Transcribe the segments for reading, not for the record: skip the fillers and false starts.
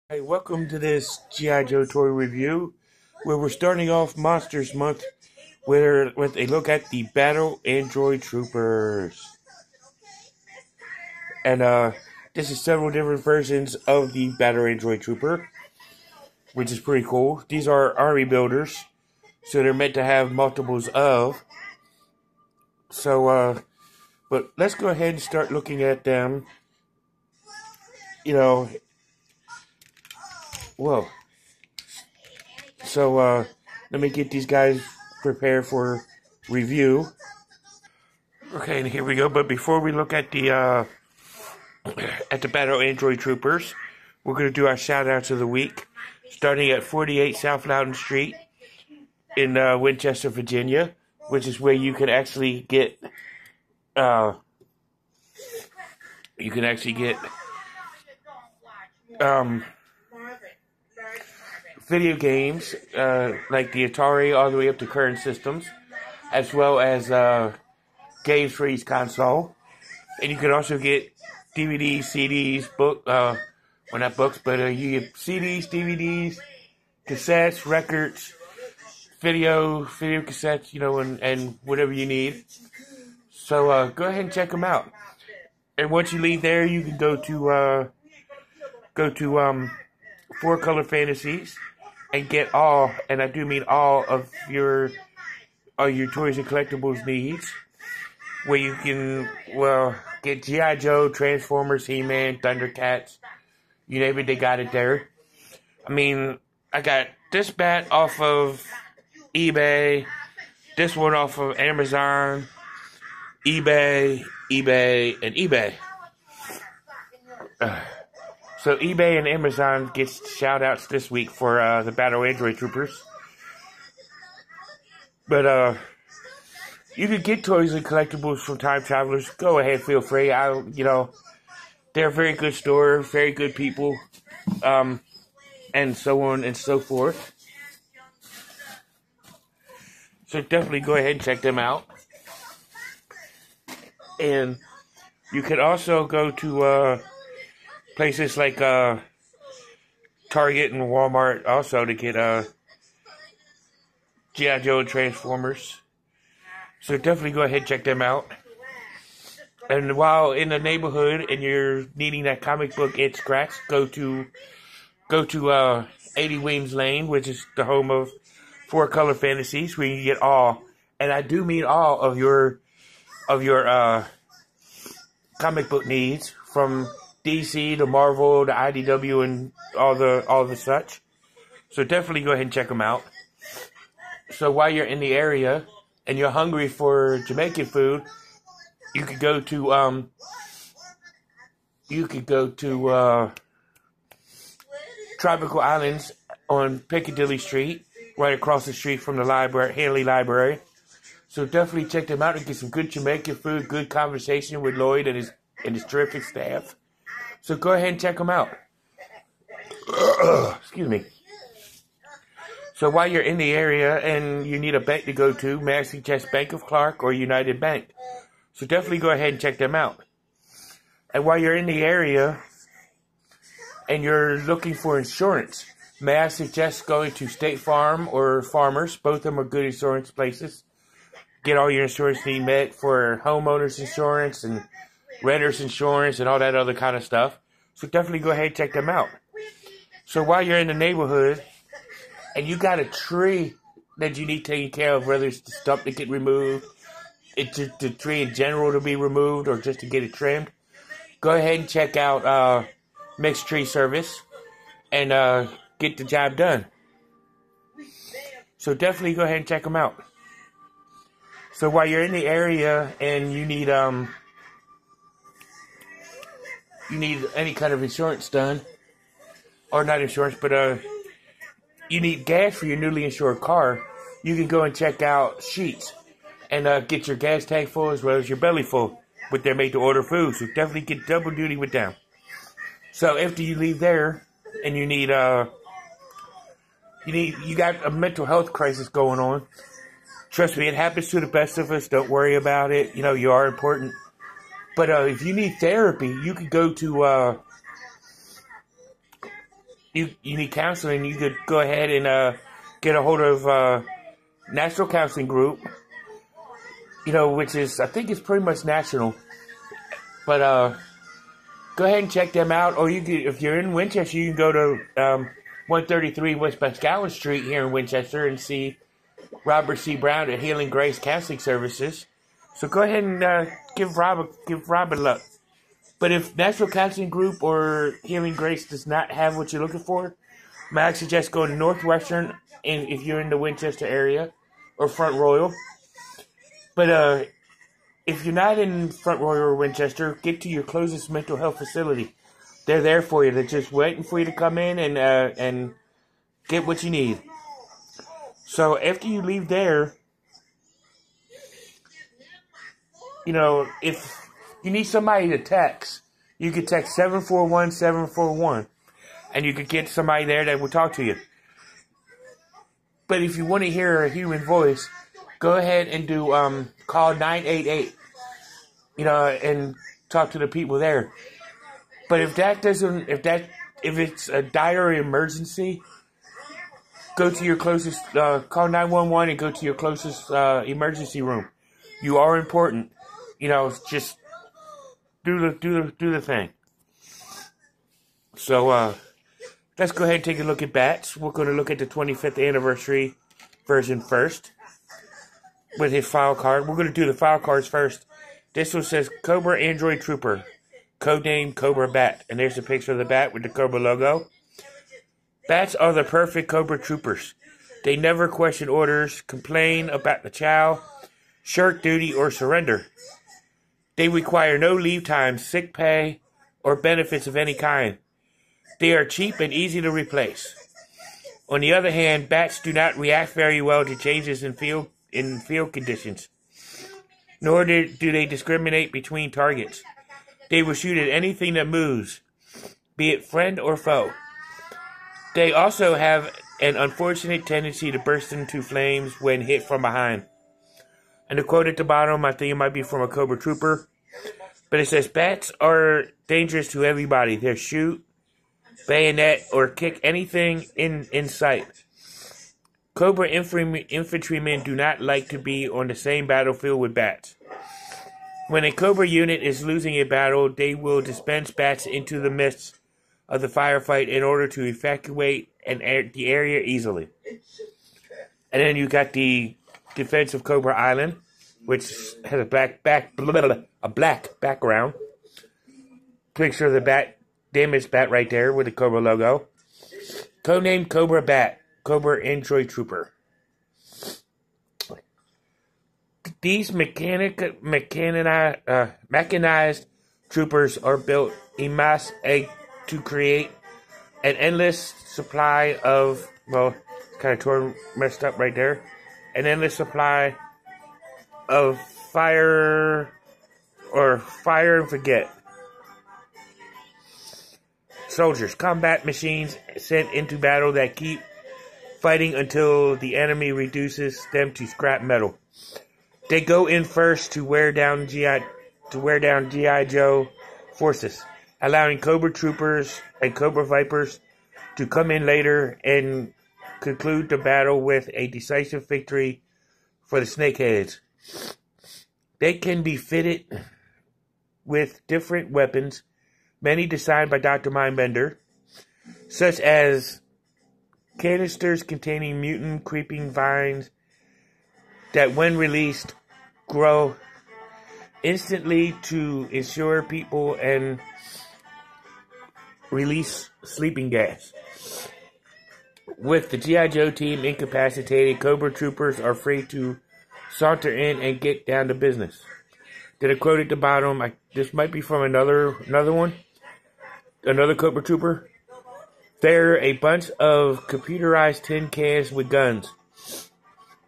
Hey, welcome to this G.I. Joe toy review, where we're starting off Monsters Month with a look at the Battle Android Troopers. And this is several different versions of the Battle Android Trooper, which is pretty cool. These are army builders, so they're meant to have multiples of. But let's go ahead and start looking at them. Whoa. So, let me get these guys prepared for review. Okay, and here we go. But before we look at the Battle Android Troopers, we're going to do our shout-outs of the week, starting at 48 South Loudon Street in Winchester, Virginia, which is where you can actually get video games like the Atari all the way up to current systems, as well as games for each console. And you can also get DVDs, CDs, well, not books, but you get CDs, DVDs, cassettes, records, video cassettes, and whatever you need. So go ahead and check them out. And once you leave there, you can go to Four Color Fantasies and get all, and I do mean all of your toys and collectibles needs, where you can, get G.I. Joe, Transformers, He-Man, Thundercats, you name it, they got it there. I mean, I got this bat off of eBay, this one off of Amazon, eBay, and eBay. So eBay and Amazon gets shout-outs this week for the Battle Android Troopers. But you can get toys and collectibles from Time Travelers. Go ahead, feel free. They're a very good store, very good people, and so on and so forth. So definitely go ahead and check them out. And you can also go to places like Target and Walmart also to get G.I. Joe and Transformers. So definitely go ahead and check them out. And while in the neighborhood and you're needing that comic book itch scratch, go to 80 Weems Lane, which is the home of Four Color Fantasies, where you get all, and I do mean all of your comic book needs, from DC to Marvel to IDW and all the such. So definitely go ahead and check them out. So while you're in the area and you're hungry for Jamaican food, you could go to Tropical Islands on Piccadilly Street, right across the street from the library, Hanley Library. So definitely check them out and get some good Jamaican food, good conversation with Lloyd and his terrific staff. So go ahead and check them out. Excuse me. So while you're in the area and you need a bank to go to, may I suggest Bank of Clark or United Bank? So definitely go ahead and check them out. And while you're in the area and you're looking for insurance, may I suggest going to State Farm or Farmers? Both of them are good insurance places. Get all your insurance needs met for homeowners insurance and renters insurance and all that other kind of stuff. So definitely go ahead and check them out. So while you're in the neighborhood and you got a tree that you need taken care of, whether it's the stump to get removed, it's just the tree in general to be removed, or just to get it trimmed, go ahead and check out Mixed Tree Service and get the job done. So definitely go ahead and check them out. So while you're in the area and you need any kind of insurance done, or not insurance, but you need gas for your newly insured car, you can go and check out Sheetz and get your gas tank full as well as your belly full with their made-to-order food. So definitely get double duty with them. So after you leave there and you got a mental health crisis going on, trust me, it happens to the best of us. Don't worry about it. You are important. But if you need therapy, you can go to you need counseling, you could go ahead and get a hold of National Counseling Group, which is, I think it's pretty much national. But go ahead and check them out. Or you can, if you're in Winchester, you can go to 133 West Pascagoula Street here in Winchester and see Robert C. Brown at Healing Grace Counseling Services. So go ahead and give Rob a look. But if National Counseling Group or Healing Grace does not have what you're looking for, I suggest going to Northwestern, and if you're in the Winchester area, or Front Royal. But if you're not in Front Royal or Winchester, get to your closest mental health facility. They're there for you. They're just waiting for you to come in and get what you need. So after you leave there, if you need somebody to text, you can text 741-741, and you can get somebody there that will talk to you. But if you want to hear a human voice, go ahead and do call 988, and talk to the people there. But if it's a dire emergency, go to your closest, call 911 and go to your closest emergency room. You are important. Just do the thing. So let's go ahead and take a look at bats. We're going to look at the 25th anniversary version first with his file card. We're going to do the file cards first. This one says Cobra Android Trooper, codename Cobra Bat, and there's a picture of the bat with the Cobra logo. Bats are the perfect Cobra troopers. They never question orders, complain about the chow, shirk duty, or surrender. They require no leave time, sick pay, or benefits of any kind. They are cheap and easy to replace. On the other hand, bats do not react very well to changes in field conditions, nor do they discriminate between targets. They will shoot at anything that moves, be it friend or foe. They also have an unfortunate tendency to burst into flames when hit from behind. And the quote at the bottom, I think it might be from a Cobra Trooper, but it says, bats are dangerous to everybody. They shoot, bayonet, or kick anything in sight. Cobra infantrymen do not like to be on the same battlefield with bats. When a Cobra unit is losing a battle, they will dispense bats into the midst of the firefight in order to evacuate the area easily. And then you got the Defense of Cobra Island, which has a black background. Picture of the damaged bat right there with the Cobra logo. Codename Cobra Bat, Cobra Android Trooper. These mechanized troopers are built en masse to create an endless supply of, well, kind of messed up right there. An endless supply of fire and forget. Soldiers, combat machines sent into battle that keep fighting until the enemy reduces them to scrap metal. They go in first to wear down G.I. Joe forces, allowing Cobra Troopers and Cobra Vipers to come in later and conclude the battle with a decisive victory for the Snakeheads. They can be fitted with different weapons, many designed by Dr. Mindbender, such as canisters containing mutant creeping vines that, when released, grow instantly to ensure people and release sleeping gas. With the G.I. Joe team incapacitated, Cobra Troopers are free to saunter in and get down to business. Then a quote at the bottom, this might be from another one, another Cobra Trooper. They're a bunch of computerized tin cans with guns,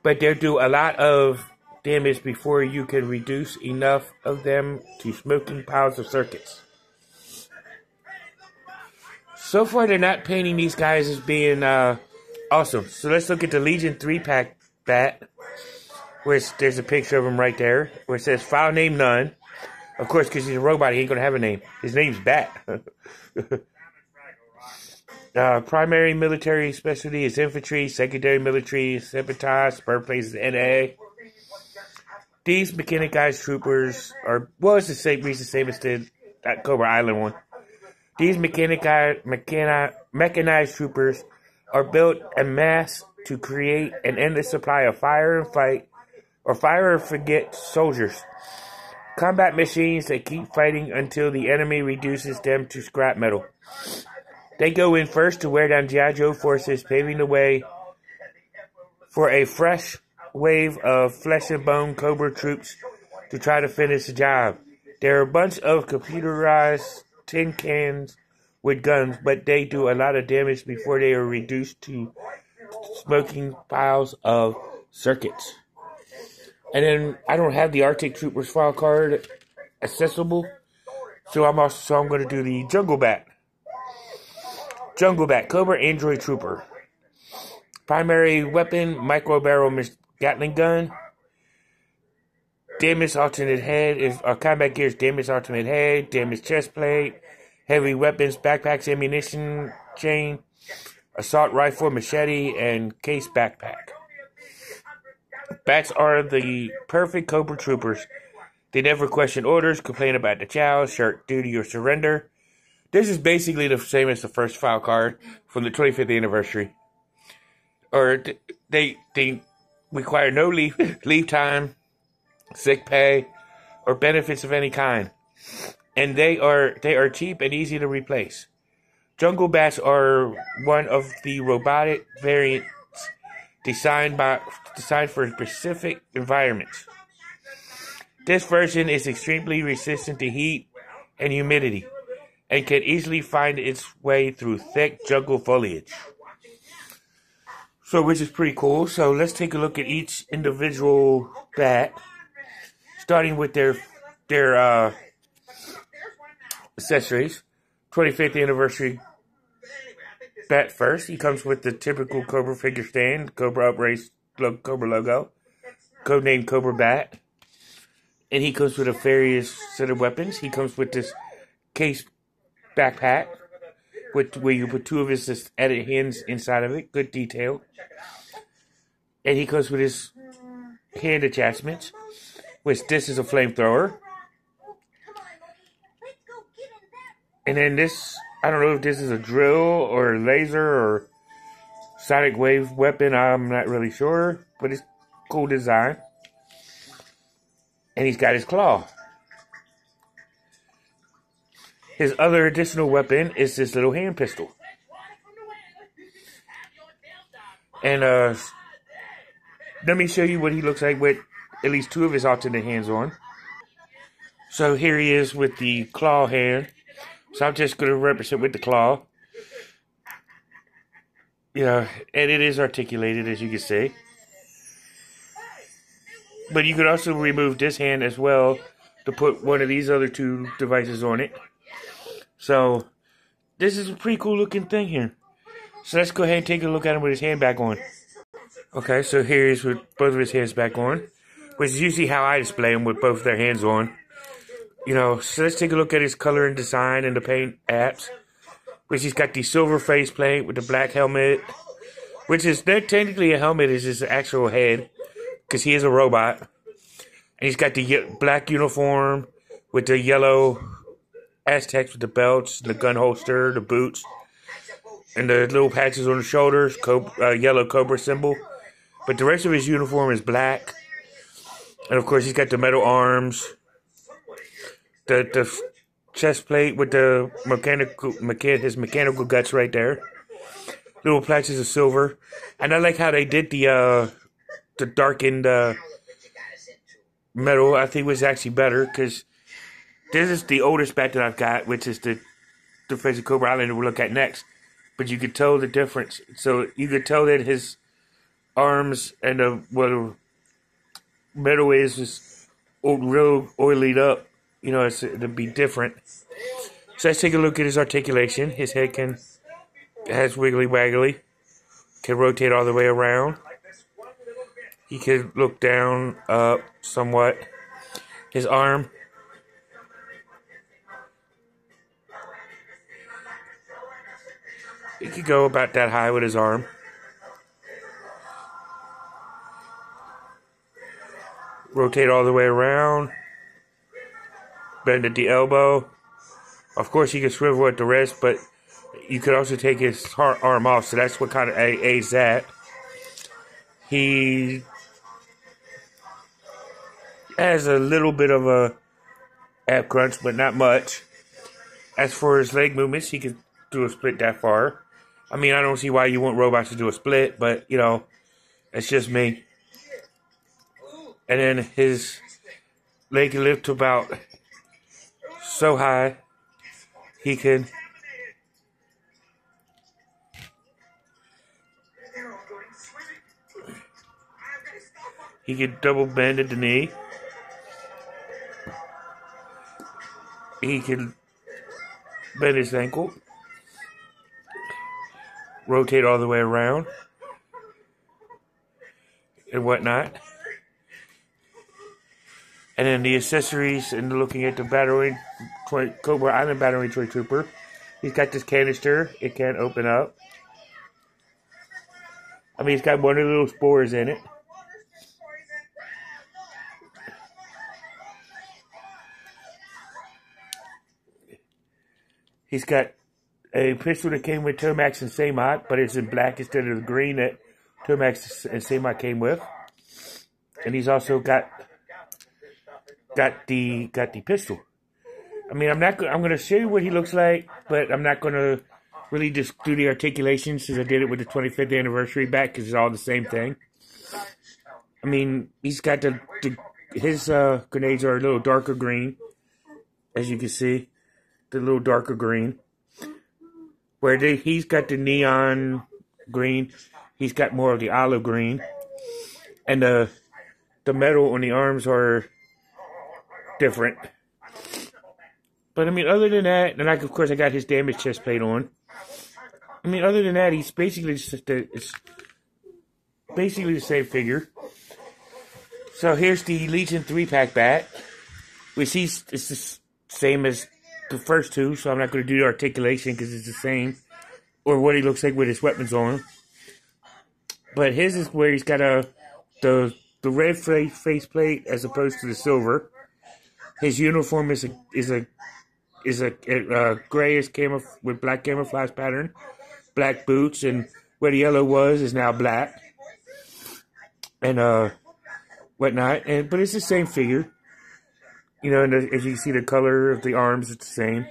but they'll do a lot of damage before you can reduce enough of them to smoking piles of circuits. So far, they're not painting these guys as being awesome. So let's look at the Legion 3-pack bat, where there's a picture of him right there, where it says file name none. Of course, because he's a robot, he ain't going to have a name. His name's Bat. Primary military specialty is infantry. Secondary military is sabotage. Birthplace is NA. These mechanized troopers are, well, it's the same as the Cobra Island one. These mechanized troopers are built en masse to create an endless supply of fire and fight, or fire and forget soldiers. Combat machines that keep fighting until the enemy reduces them to scrap metal. They go in first to wear down G.I. Joe forces, paving the way for a fresh wave of flesh and bone Cobra troops to try to finish the job. They're a bunch of computerized tin cans with guns, but they do a lot of damage before they are reduced to smoking piles of circuits. And then I don't have the Arctic Troopers file card accessible, so I'm going to do the Jungle Bat. Jungle Bat, Cobra Android Trooper. Primary weapon, micro barrel Gatling gun. Damage alternate head. If combat gears, damage alternate head, damage chest plate, heavy weapons, backpacks, ammunition chain, assault rifle, machete, and case backpack. Bats are the perfect Cobra troopers. They never question orders, complain about the chow, shirk duty, or surrender. This is basically the same as the first file card from the 25th anniversary. Or they require no leave time, sick pay, or benefits of any kind. And they are cheap and easy to replace. Jungle Bats are one of the robotic variants designed for specific environments. This version is extremely resistant to heat and humidity, and can easily find its way through thick jungle foliage. So, which is pretty cool. So let's take a look at each individual bat, starting with their accessories. 25th anniversary bat first. He comes with the typical Cobra figure stand, Cobra upraised Cobra logo, codenamed Cobra Bat. And he comes with a various set of weapons. He comes with this case backpack, where you put two of his added hands inside of it. Good detail. And he comes with his hand attachments, which this is a flamethrower. And then this, I don't know if this is a drill or a laser or sonic wave weapon. I'm not really sure, but it's cool design. And he's got his claw. His other additional weapon is this little hand pistol. And let me show you what he looks like with at least two of his alternate hands on. So here he is with the claw hand. So I'm just going to represent with the claw. Yeah, and it is articulated, as you can see. But you could also remove this hand as well to put one of these other two devices on it. So, this is a pretty cool looking thing here. So let's go ahead and take a look at him with his hand back on. Okay, so here he is with both of his hands back on, which is usually how I display them, with both their hands on. You know, so let's take a look at his color and design and the paint apps. Which he's got the silver face plate with the black helmet, which is not technically a helmet, it's his actual head, because he is a robot. And he's got the black uniform with the yellow Aztecs with the belts, the gun holster, the boots, and the little patches on the shoulders, yellow Cobra symbol. But the rest of his uniform is black. And of course he's got the metal arms, the chest plate with the his mechanical guts right there. Little patches of silver. And I like how they did the darkened metal. I think was actually better, because this is the oldest bat that I've got, which is the Face of Cobra Island that we'll look at next. But you could tell the difference. So you could tell that his arms and the metal is real oilied up. You know, it'd be different. So let's take a look at his articulation. His head has wiggly waggly. Can rotate all the way around. He can look down, up, somewhat. His arm. He could go about that high with his arm. Rotate all the way around. Bend at the elbow. Of course, he can swivel at the wrist, but you could also take his arm off, so that's what kind of aids that. He has a little bit of a ab crunch, but not much. As for his leg movements, he can do a split that far. I mean, I don't see why you want robots to do a split, but, you know, it's just me. And then his leg can lift to about so high he can double bend at the knee. He can bend his ankle, rotate all the way around, and whatnot. And then the accessories, and looking at the Cobra Island Battery Toy Trooper, he's got this canister. It can't open up. I mean, it's got one of the little spores in it. He's got a pistol that came with Tomax and Samot, but it's in black instead of the green that Tomax and Samot came with. And he's also got the pistol. I mean, I'm going to show you what he looks like, but I'm not going to really just do the articulation since I did it with the 25th anniversary back, because it's all the same thing. I mean, he's got his grenades are a little darker green, as you can see, the little darker green. Where he's got the neon green, he's got more of the olive green, and the metal on the arms are different. But I mean, other than that, and of course I got his damaged chest plate on. I mean, other than that, he's basically it's basically the same figure. So here's the Legion 3-pack bat, which it's the same as the first two, so I'm not going to do the articulation because it's the same, or what he looks like with his weapons on. But his is where he's got the red faceplate as opposed to the silver. His uniform is a grayish with black camouflage pattern, black boots, and where the yellow was is now black, and whatnot. But it's the same figure, you know. And as you can see, the color of the arms is the same.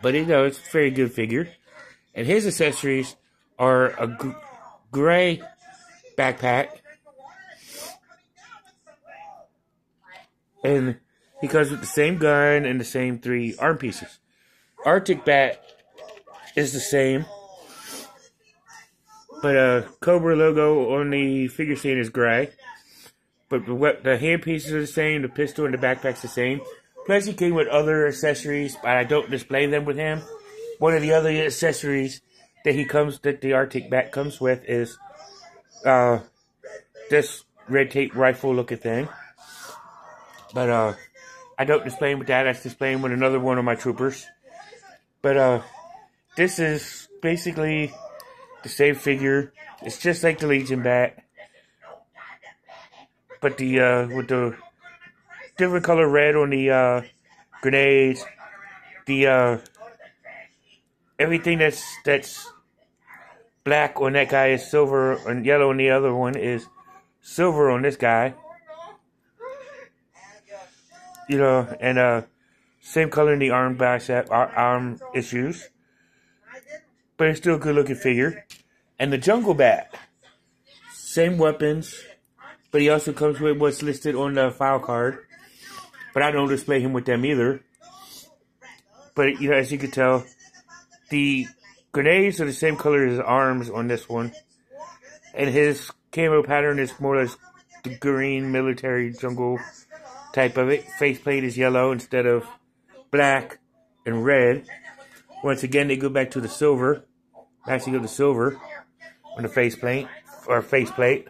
But it's a very good figure. And his accessories are a gray backpack. And he comes with the same gun and the same 3 arm pieces. Arctic Bat is the same. But Cobra logo on the figure scene is gray. But the hand pieces are the same, the pistol and the backpack's the same. Plus he came with other accessories, but I don't display them with him. One of the other accessories that the Arctic Bat comes with is this red tape rifle looking thing. But I don't display him with that. I display him with another one of my troopers. But this is basically the same figure. It's just like the Legion Bat, but with the different color red on the grenades. The everything that's black on that guy is silver, and yellow on the other one is silver on this guy. You know, and same color in the arm bicep, arm issues. But it's still a good looking figure. And the Jungle Bat, same weapons, but he also comes with what's listed on the file card. But I don't display him with them either. But you know, as you can tell, the grenades are the same color as his arms on this one. And his camo pattern is more or less the green military jungle type of it. Faceplate is yellow instead of black and red. Once again, they go back to the silver. Actually, go to silver on the faceplate or faceplate.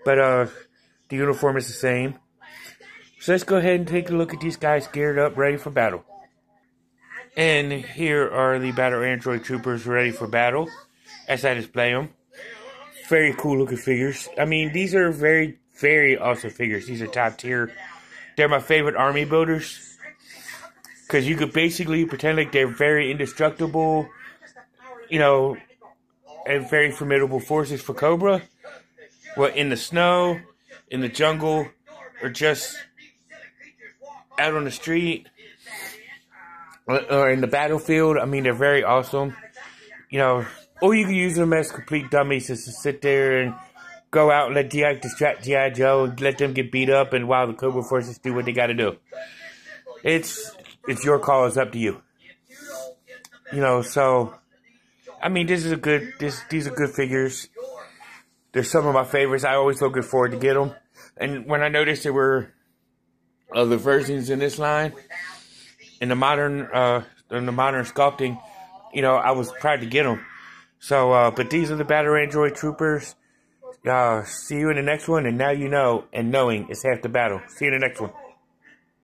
But the uniform is the same. So let's go ahead and take a look at these guys geared up, ready for battle. And here are the battle android troopers ready for battle as I display them. Very cool looking figures. I mean, these are very, very awesome figures. These are top tier. They're my favorite army builders. Because you could basically pretend like they're very indestructible, you know, and very formidable forces for Cobra. Well, in the snow, in the jungle, or just out on the street, or in the battlefield. I mean, they're very awesome. You know, or you can use them as complete dummies just to sit there and go out and let distract G.I. Joe and let them get beat up, and while the Cobra forces do what they got to do. It's your call. It's up to you. You know, so I mean, these are good figures. They're some of my favorites. I always looking forward to get them. And when I noticed there were other versions in this line, in the modern sculpting, you know, I was proud to get them. So, but these are the Battle Android Troopers. See you in the next one. And now you know, and knowing is half the battle. See you in the next one.